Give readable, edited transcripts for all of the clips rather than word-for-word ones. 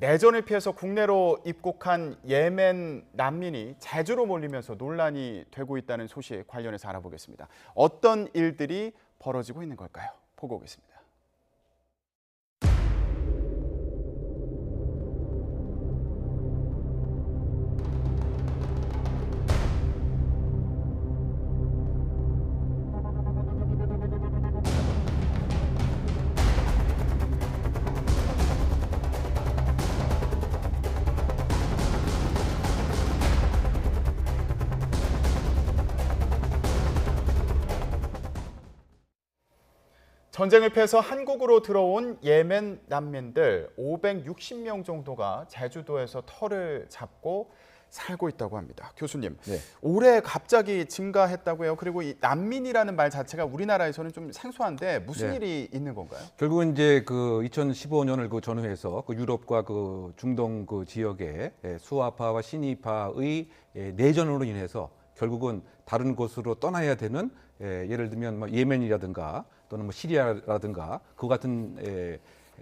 내전을 피해서 국내로 입국한 예멘 난민이 제주로 몰리면서 논란이 되고 있다는 소식 관련해서 알아보겠습니다. 어떤 일들이 벌어지고 있는 걸까요? 보고 오겠습니다. 전쟁을 피해서 한국으로 들어온 예멘 난민들 560명 정도가 제주도에서 터를 잡고 살고 있다고 합니다. 교수님, 네. 올해 갑자기 증가했다고 해요. 그리고 이 난민이라는 말 자체가 우리나라에서는 좀 생소한데 무슨 네. 일이 있는 건가요? 결국은 이제 그 2015년을 전후해서 그 유럽과 그 중동 그 지역의 수아파와 시니파의 내전으로 인해서 결국은 다른 곳으로 떠나야 되는 예를 들면 뭐 예멘이라든가 또는 뭐 시리아라든가 그 같은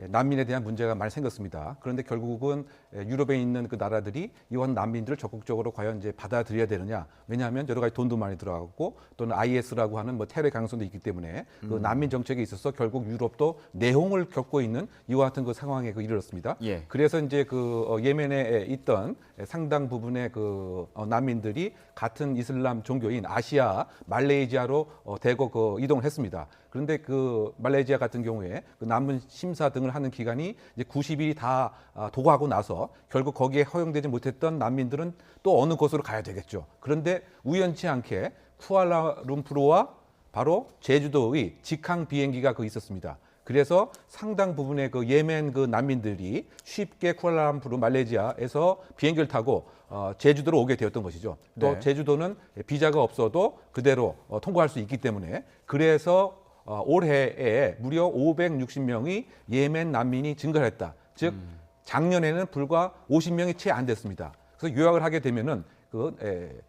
난민에 대한 문제가 많이 생겼습니다. 그런데 결국은 유럽에 있는 그 나라들이 이런 난민들을 적극적으로 과연 이제 받아들여야 되느냐? 왜냐하면 여러 가지 돈도 많이 들어가고 또는 IS라고 하는 뭐 테러 가능성도 있기 때문에 그 난민 정책에 있어서 결국 유럽도 내홍을 겪고 있는 이와 같은 그 상황에 이르렀습니다. 예. 그래서 이제 그 예멘에 있던 상당 부분의 그 난민들이 같은 이슬람 종교인 아시아 말레이시아로 대거 그 이동을 했습니다. 그런데 그 말레이시아 같은 경우에 그 난민 심사 등을 하는 기간이 이제 90일이 다 도과하고 나서 결국 거기에 허용되지 못했던 난민들은 또 어느 곳으로 가야 되겠죠. 그런데 우연치 않게 쿠알라룸푸르와 바로 제주도의 직항 비행기가 있었습니다. 그래서 상당 부분의 그 예멘 그 난민들이 쉽게 쿠알라룸푸르 말레이시아에서 비행기를 타고 제주도로 오게 되었던 것이죠. 또 네. 제주도는 비자가 없어도 그대로 통과할 수 있기 때문에 그래서 올해에 무려 560명이 예멘 난민이 증가했다. 즉 작년에는 불과 50명이 채 안 됐습니다. 그래서 요약을 하게 되면은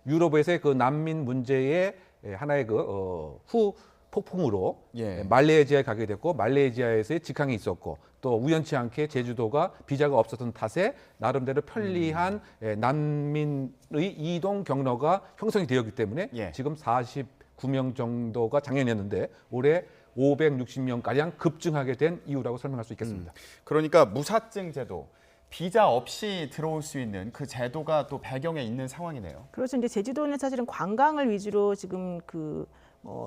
유럽에서의 그 난민 문제의 하나의 후 폭풍으로 예. 말레이시아에 가게 됐고 말레이시아에서의 직항이 있었고 또 우연치 않게 제주도가 비자가 없었던 탓에 나름대로 편리한 난민의 이동 경로가 형성이 되었기 때문에 예. 지금 49명 정도가 작년이었는데 올해 560명가량 급증하게 된 이유라고 설명할 수 있겠습니다. 그러니까 무사증 제도, 비자 없이 들어올 수 있는 그 제도가 또 배경에 있는 상황이네요. 그렇죠. 이제 제주도는 사실은 관광을 위주로 지금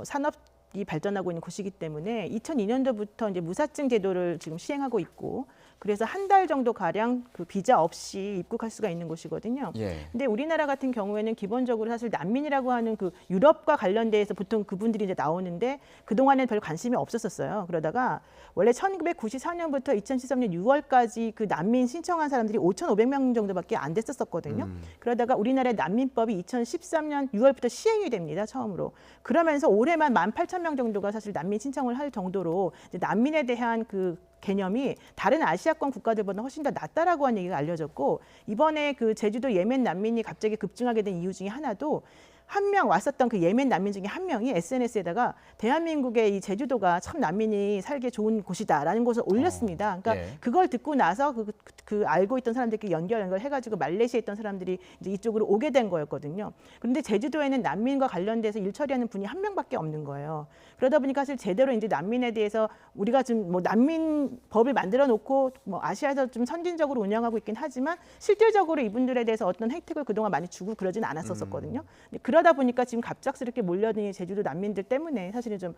산업이 발전하고 있는 곳이기 때문에 2002년도부터 이제 무사증 제도를 지금 시행하고 있고 그래서 한 달 정도 가량 그 비자 없이 입국할 수가 있는 곳이거든요. 예. 근데 우리나라 같은 경우에는 기본적으로 사실 난민이라고 하는 그 유럽과 관련돼서 보통 그분들이 이제 나오는데 그동안에는 별 관심이 없었었어요. 그러다가 원래 1994년부터 2013년 6월까지 그 난민 신청한 사람들이 5,500명 정도밖에 안 됐었거든요. 그러다가 우리나라의 난민법이 2013년 6월부터 시행이 됩니다. 처음으로. 그러면서 올해만 18,000명 정도가 사실 난민 신청을 할 정도로 이제 난민에 대한 그 개념이 다른 아시아권 국가들보다 훨씬 더 낫다라고 하는 얘기가 알려졌고 이번에 그 제주도 예멘 난민이 갑자기 급증하게 된 이유 중에 하나도 한 명 왔었던 그 예멘 난민 중에 한 명이 SNS에다가 대한민국의 이 제주도가 참 난민이 살기 좋은 곳이다라는 것을 올렸습니다. 그러니까 예. 그걸 듣고 나서 그 알고 있던 사람들끼리 연결해가지고 말레이시아에 있던 사람들이 이제 이쪽으로 오게 된 거였거든요. 그런데 제주도에는 난민과 관련돼서 일 처리하는 분이 한 명밖에 없는 거예요. 그러다 보니까 사실 제대로 이제 난민에 대해서 우리가 지금 뭐 난민법을 만들어 놓고 뭐 아시아에서 좀 선진적으로 운영하고 있긴 하지만 실질적으로 이분들에 대해서 어떤 혜택을 그동안 많이 주고 그러진 않았었거든요. 그러다 보니까 지금 갑작스럽게 몰려드는 제주도 난민들 때문에 사실은 좀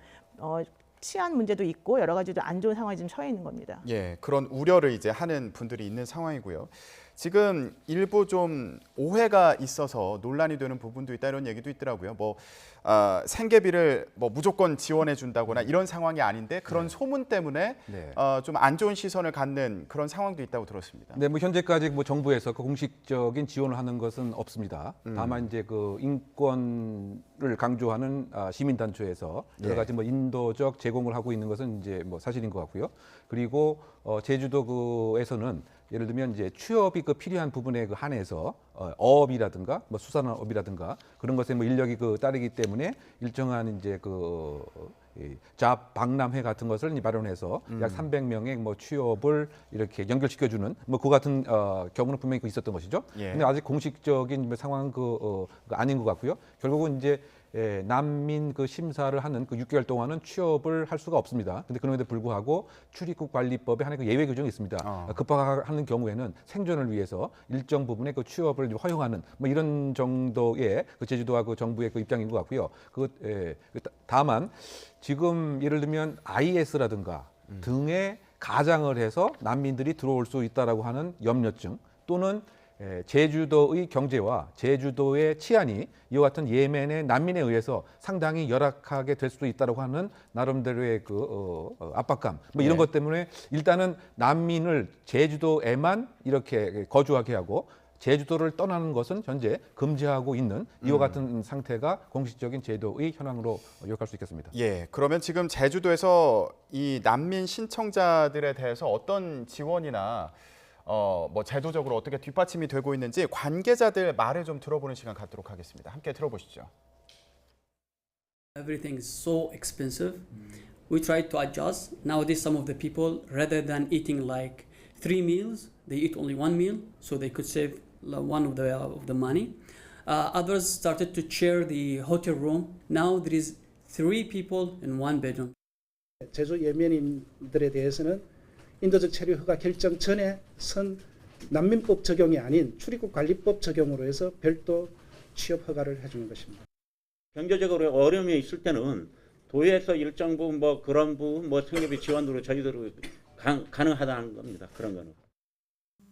치안 문제도 있고 여러 가지 안 좋은 상황에 지금 처해 있는 겁니다. 예, 그런 우려를 이제 하는 분들이 있는 상황이고요. 지금 일부 좀 오해가 있어서 논란이 되는 부분도 있다 이런 얘기도 있더라고요. 생계비를 무조건 지원해 준다거나 이런 상황이 아닌데 그런 소문 때문에 네. 좀 안 좋은 시선을 갖는 그런 상황도 있다고 들었습니다. 네, 현재까지 정부에서 그 공식적인 지원을 하는 것은 없습니다. 다만 이제 그 인권을 강조하는 시민단체에서 여러 가지 인도적 제공을 하고 있는 것은 이제 사실인 것 같고요. 그리고 제주도에서는 예를 들면 이제 취업이 필요한 부분에 한해서 어업이라든가 수산업이라든가 그런 것에 인력이 따르기 때문에 일정한 이제 잡 박람회 같은 것을 마련해서 약 300명의 뭐 취업을 이렇게 연결시켜주는 뭐 그 같은 경우는 분명히 있었던 것이죠. 예. 근데 아직 공식적인 상황은 아닌 것 같고요. 결국은 이제 난민 그 심사를 하는 그 6개월 동안은 취업을 할 수가 없습니다. 근데 그럼에도 불구하고 출입국 관리법에 하나의 그 예외 규정이 있습니다. 급박하는 경우에는 생존을 위해서 일정 부분의 그 취업을 허용하는 뭐 이런 정도의 그 제주도와 그 정부의 그 입장인 것 같고요. 다만 지금 예를 들면 IS라든가 등의 가장을 해서 난민들이 들어올 수 있다라고 하는 염려증 또는 제주도의 경제와 제주도의 치안이 이와 같은 예멘의 난민에 의해서 상당히 열악하게 될 수도 있다고 하는 나름대로의 그 압박감 뭐 이런 네. 것 때문에 일단은 난민을 제주도에만 이렇게 거주하게 하고 제주도를 떠나는 것은 현재 금지하고 있는 이와 같은 상태가 공식적인 제도의 현황으로 요약할 수 있겠습니다. 예, 그러면 지금 제주도에서 이 난민 신청자들에 대해서 어떤 지원이나 뭐 제도적으로 어떻게 뒷받침이 되고 있는지 관계자들 말을 좀 들어보는 시간 갖도록 하겠습니다. 함께 들어보시죠. Everything is so expensive. We tried to adjust. Nowadays, some of the people, rather than eating like 3 meals, they eat only 1 meal, so they could save one of the money. Others started to share the hotel room. Now there is 3 people in 1 bedroom. 제주 예멘인들에 대해서는 인도적 체류 허가 결정 전에 선 난민법 적용이 아닌 출입국 관리법 적용으로 해서 별도 취업 허가를 해주는 것입니다. 경제적으로 어려움이 있을 때는 도에서 일정 부분 뭐 그런 부분 뭐 생계비 지원으로 저희들로 가능하다는 겁니다. 그런 거는.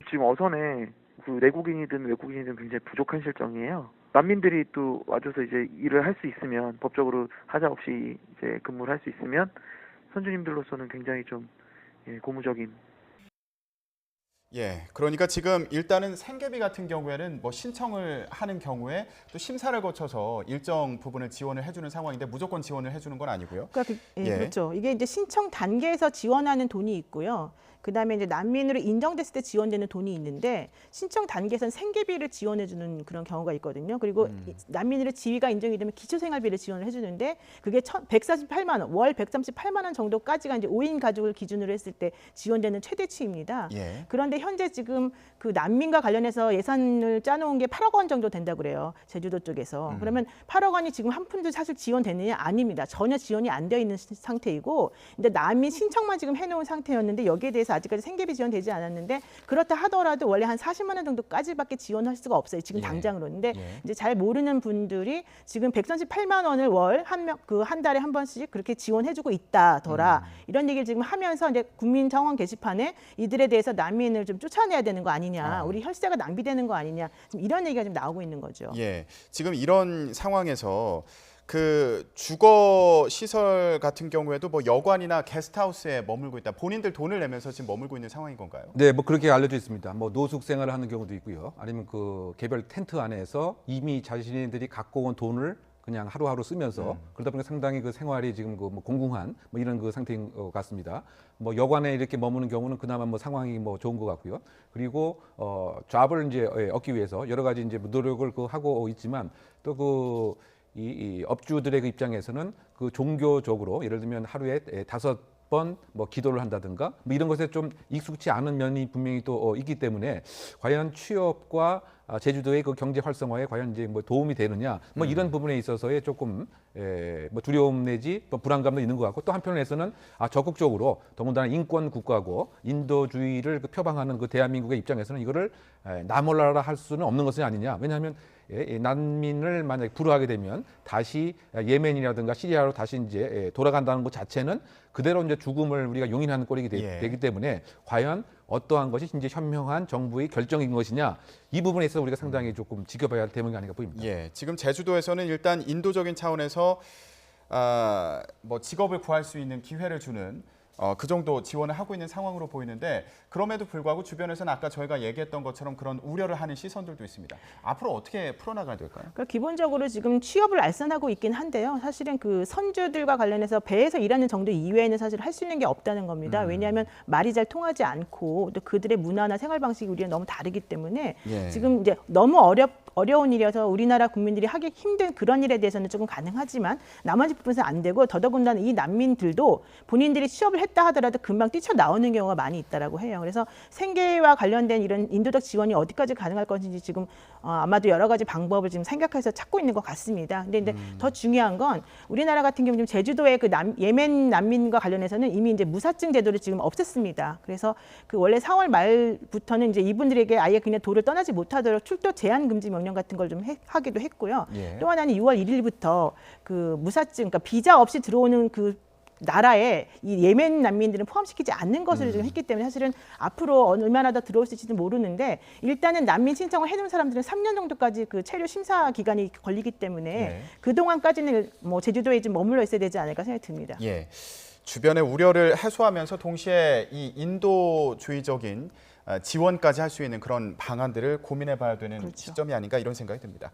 지금 어선에 그 내국인이든 외국인이든 굉장히 부족한 실정이에요. 난민들이 또 와줘서 이제 일을 할 수 있으면 법적으로 하자 없이 이제 근무를 할 수 있으면 선주님들로서는 굉장히 좀 고무적인. 예, 그러니까 지금 일단은 생계비 같은 경우에는 뭐 신청을 하는 경우에 또 심사를 거쳐서 일정 부분을 지원을 해주는 상황인데 무조건 지원을 해주는 건 아니고요. 그러니까 예. 그렇죠. 이게 이제 신청 단계에서 지원하는 돈이 있고요. 그다음에 이제 난민으로 인정됐을 때 지원되는 돈이 있는데 신청 단계에서는 생계비를 지원해주는 그런 경우가 있거든요. 그리고 난민으로 지위가 인정이 되면 기초생활비를 지원을 해주는데 그게 148만 원, 월 138만 원 정도까지가 이제 5인 가족을 기준으로 했을 때 지원되는 최대치입니다. 예. 그런데 현재 지금 그 난민과 관련해서 예산을 짜놓은 게 8억 원 정도 된다고 그래요. 제주도 쪽에서. 그러면 8억 원이 지금 한 푼도 사실 지원되느냐? 아닙니다. 전혀 지원이 안 되어 있는 상태이고 근데 난민 신청만 지금 해놓은 상태였는데 여기에 대해서 아직까지 생계비 지원되지 않았는데 그렇다 하더라도 원래 한 40만 원 정도까지밖에 지원할 수가 없어요. 지금 예. 당장으로는데 예. 이제 잘 모르는 분들이 지금 138만 원을 월 한 달에 한 번씩 그렇게 지원해주고 있다더라. 이런 얘기를 지금 하면서 이제 국민 정원 게시판에 이들에 대해서 난민을 좀 쫓아내야 되는 거 아니냐, 우리 혈세가 낭비되는 거 아니냐, 지금 이런 얘기가 좀 나오고 있는 거죠. 예, 지금 이런 상황에서 그 주거 시설 같은 경우에도 뭐 여관이나 게스트하우스에 머물고 있다. 본인들 돈을 내면서 지금 머물고 있는 상황인 건가요? 네, 뭐 그렇게 알려져 있습니다. 뭐 노숙 생활을 하는 경우도 있고요. 아니면 그 개별 텐트 안에서 이미 자신들이 갖고 온 돈을 그냥 하루하루 쓰면서 그러다 보니까 상당히 그 생활이 지금 그 뭐 공공한 뭐 이런 그 상태인 것 같습니다. 뭐 여관에 이렇게 머무는 경우는 그나마 뭐 상황이 뭐 좋은 것 같고요. 그리고 잡을 이제 얻기 위해서 여러 가지 이제 노력을 그 하고 있지만 또 그 이 업주들의 그 입장에서는 그 종교적으로 예를 들면 하루에 5번 뭐 기도를 한다든가 뭐 이런 것에 좀 익숙치 않은 면이 분명히 또 있기 때문에 과연 취업과 제주도의 그 경제 활성화에 과연 이제 뭐 도움이 되느냐 뭐 이런 부분에 있어서의 조금 뭐 두려움 내지 뭐 불안감도 있는 것 같고 또 한편에서는 적극적으로 더군다나 인권 국가고 인도주의를 그 표방하는 그 대한민국의 입장에서는 이거를 나몰라라 할 수는 없는 것이 아니냐. 왜냐하면 난민을 만약에 불허하게 되면 다시 예멘이라든가 시리아로 다시 이제 돌아간다는 것 자체는 그대로 이제 죽음을 우리가 용인하는 꼴이 되기 때문에 과연 어떠한 것이 이제 현명한 정부의 결정인 것이냐 이 부분에 있어서 우리가 상당히 조금 지켜봐야 할 대목이 아닌가 보입니다. 예, 지금 제주도에서는 일단 인도적인 차원에서 뭐 직업을 구할 수 있는 기회를 주는 그 정도 지원을 하고 있는 상황으로 보이는데 그럼에도 불구하고 주변에서는 아까 저희가 얘기했던 것처럼 그런 우려를 하는 시선들도 있습니다. 앞으로 어떻게 풀어나가야 될까요? 그러니까 기본적으로 지금 취업을 알선하고 있긴 한데요. 사실은 그 선주들과 관련해서 배에서 일하는 정도 이외에는 사실 할 수 있는 게 없다는 겁니다. 왜냐하면 말이 잘 통하지 않고 또 그들의 문화나 생활 방식이 우리랑 너무 다르기 때문에 예. 지금 이제 너무 어려운 일이어서 우리나라 국민들이 하기 힘든 그런 일에 대해서는 조금 가능하지만 나머지 부분은 안 되고 더더군다나 이 난민들도 본인들이 취업을 했다 하더라도 금방 뛰쳐나오는 경우가 많이 있다라고 해요. 그래서 생계와 관련된 이런 인도적 지원이 어디까지 가능할 것인지 지금 아마도 여러 가지 방법을 지금 생각해서 찾고 있는 것 같습니다. 근데 더 중요한 건 우리나라 같은 경우 지금 제주도의 그 예멘 난민과 관련해서는 이미 이제 무사증 제도를 지금 없앴습니다. 그래서 그 원래 4월 말부터는 이제 이분들에게 아예 그냥 도를 떠나지 못하도록 출도 제한 금지 명령 같은 걸 좀 하기도 했고요. 예. 또 하나는 6월 1일부터 그 무사증, 그러니까 비자 없이 들어오는 그 나라에 이 예멘 난민들은 포함시키지 않는 것으로 지금 했기 때문에 사실은 앞으로 얼마나 더 들어올 수 있을지는 모르는데 일단은 난민 신청을 해놓은 사람들은 3년 정도까지 그 체류 심사 기간이 걸리기 때문에 네. 그 동안까지는 뭐 제주도에 좀 머물러 있어야 되지 않을까 생각이 듭니다. 예. 주변의 우려를 해소하면서 동시에 이 인도주의적인 지원까지 할 수 있는 그런 방안들을 고민해 봐야 되는 그렇죠. 시점이 아닌가 이런 생각이 듭니다.